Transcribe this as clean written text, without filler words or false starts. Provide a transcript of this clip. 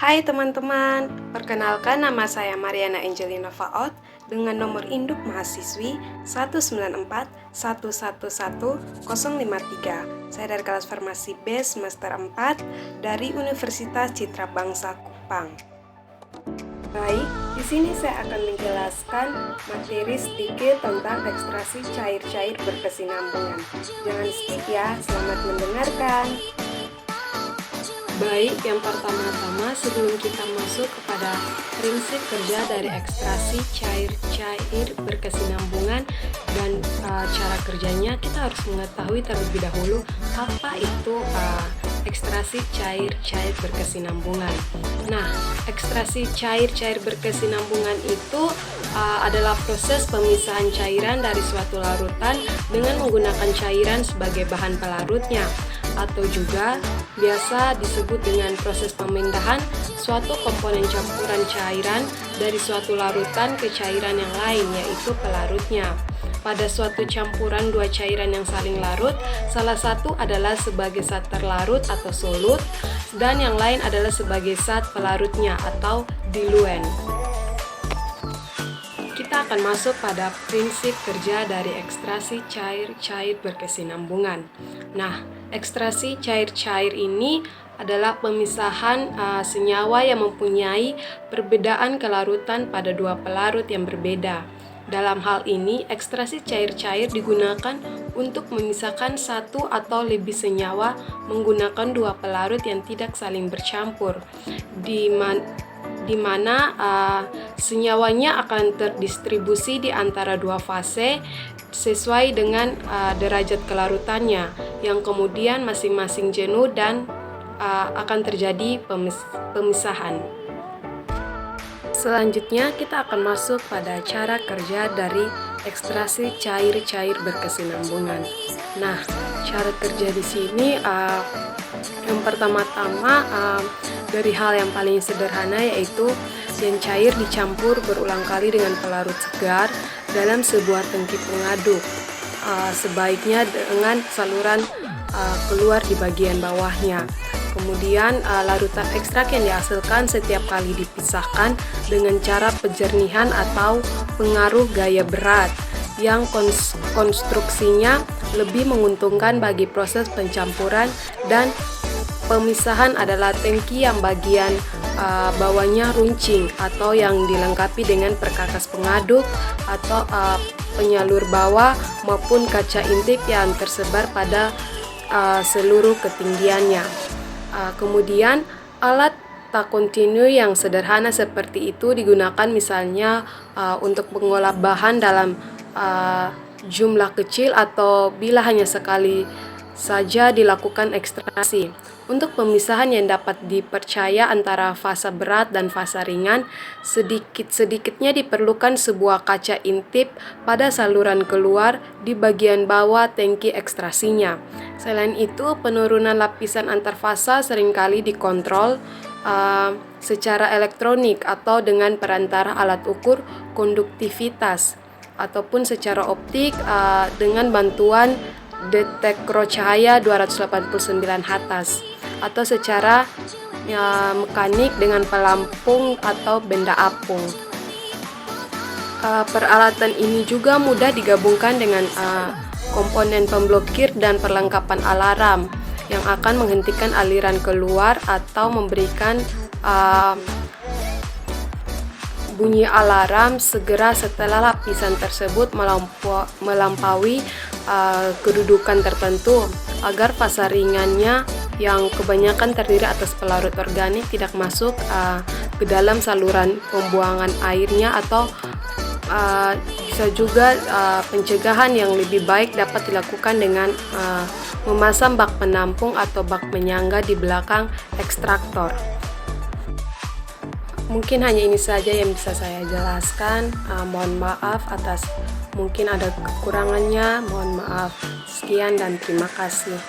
Hai teman-teman, perkenalkan nama saya Mariana Angelina Faot dengan nomor induk mahasiswi 194111053. Saya dari kelas Farmasi B semester 4 dari Universitas Citra Bangsa Kupang. Baik, di sini saya akan menjelaskan materi sedikit tentang ekstraksi cair-cair berkesinambungan. Jangan skip ya, selamat mendengarkan. Baik, yang pertama-tama sebelum kita masuk kepada prinsip kerja dari ekstraksi cair-cair berkesinambungan dan cara kerjanya, kita harus mengetahui terlebih dahulu apa itu ekstraksi cair-cair berkesinambungan. Nah, ekstraksi cair-cair berkesinambungan itu adalah proses pemisahan cairan dari suatu larutan dengan menggunakan cairan sebagai bahan pelarutnya, atau juga biasa disebut dengan proses pemindahan suatu komponen campuran cairan dari suatu larutan ke cairan yang lain, yaitu pelarutnya. Pada suatu campuran dua cairan yang saling larut, salah satu adalah sebagai zat terlarut atau solut, dan yang lain adalah sebagai zat pelarutnya atau diluen. Kita akan masuk pada prinsip kerja dari ekstraksi cair-cair berkesinambungan. Nah, ekstraksi cair-cair ini adalah pemisahan senyawa yang mempunyai perbedaan kelarutan pada dua pelarut yang berbeda. Dalam hal ini, ekstraksi cair-cair digunakan untuk memisahkan satu atau lebih senyawa menggunakan dua pelarut yang tidak saling bercampur, di mana senyawanya akan terdistribusi di antara dua fase sesuai dengan derajat kelarutannya, yang kemudian masing-masing jenuh dan akan terjadi pemisahan. Selanjutnya kita akan masuk pada cara kerja dari ekstraksi cair-cair berkesinambungan. Nah, cara kerja di sini yang pertama-tama dari hal yang paling sederhana, yaitu yang cair dicampur berulang kali dengan pelarut segar dalam sebuah tangki pengaduk, sebaiknya dengan saluran keluar di bagian bawahnya. Kemudian larutan ekstrak yang dihasilkan setiap kali dipisahkan dengan cara penjernihan atau pengaruh gaya berat yang konstruksinya lebih menguntungkan bagi proses pencampuran dan pemisahan adalah tangki yang bagian bawahnya runcing atau yang dilengkapi dengan perkakas pengaduk atau penyalur bawah maupun kaca intip yang tersebar pada seluruh ketinggiannya. Kemudian alat tak kontinu yang sederhana seperti itu digunakan misalnya untuk mengolah bahan dalam jumlah kecil atau bila hanya sekali saja dilakukan ekstraksi. Untuk pemisahan yang dapat dipercaya antara fasa berat dan fasa ringan, sedikit-sedikitnya diperlukan sebuah kaca intip pada saluran keluar di bagian bawah tangki ekstraksinya. Selain itu, penurunan lapisan antar fasa seringkali dikontrol secara elektronik atau dengan perantara alat ukur konduktivitas, ataupun secara optik dengan bantuan detektor cahaya 289Hz, atau secara mekanik dengan pelampung atau benda apung. Peralatan ini juga mudah digabungkan dengan komponen pemblokir dan perlengkapan alarm yang akan menghentikan aliran keluar atau memberikan bunyi alarm segera setelah lapisan tersebut melampaui kedudukan tertentu, agar fasa ringannya yang kebanyakan terdiri atas pelarut organik tidak masuk ke dalam saluran pembuangan airnya, atau bisa juga pencegahan yang lebih baik dapat dilakukan dengan memasang bak penampung atau bak penyangga di belakang ekstraktor. Mungkin hanya ini saja yang bisa saya jelaskan. Mohon maaf atas mungkin ada kekurangannya. Mohon maaf. Sekian dan terima kasih.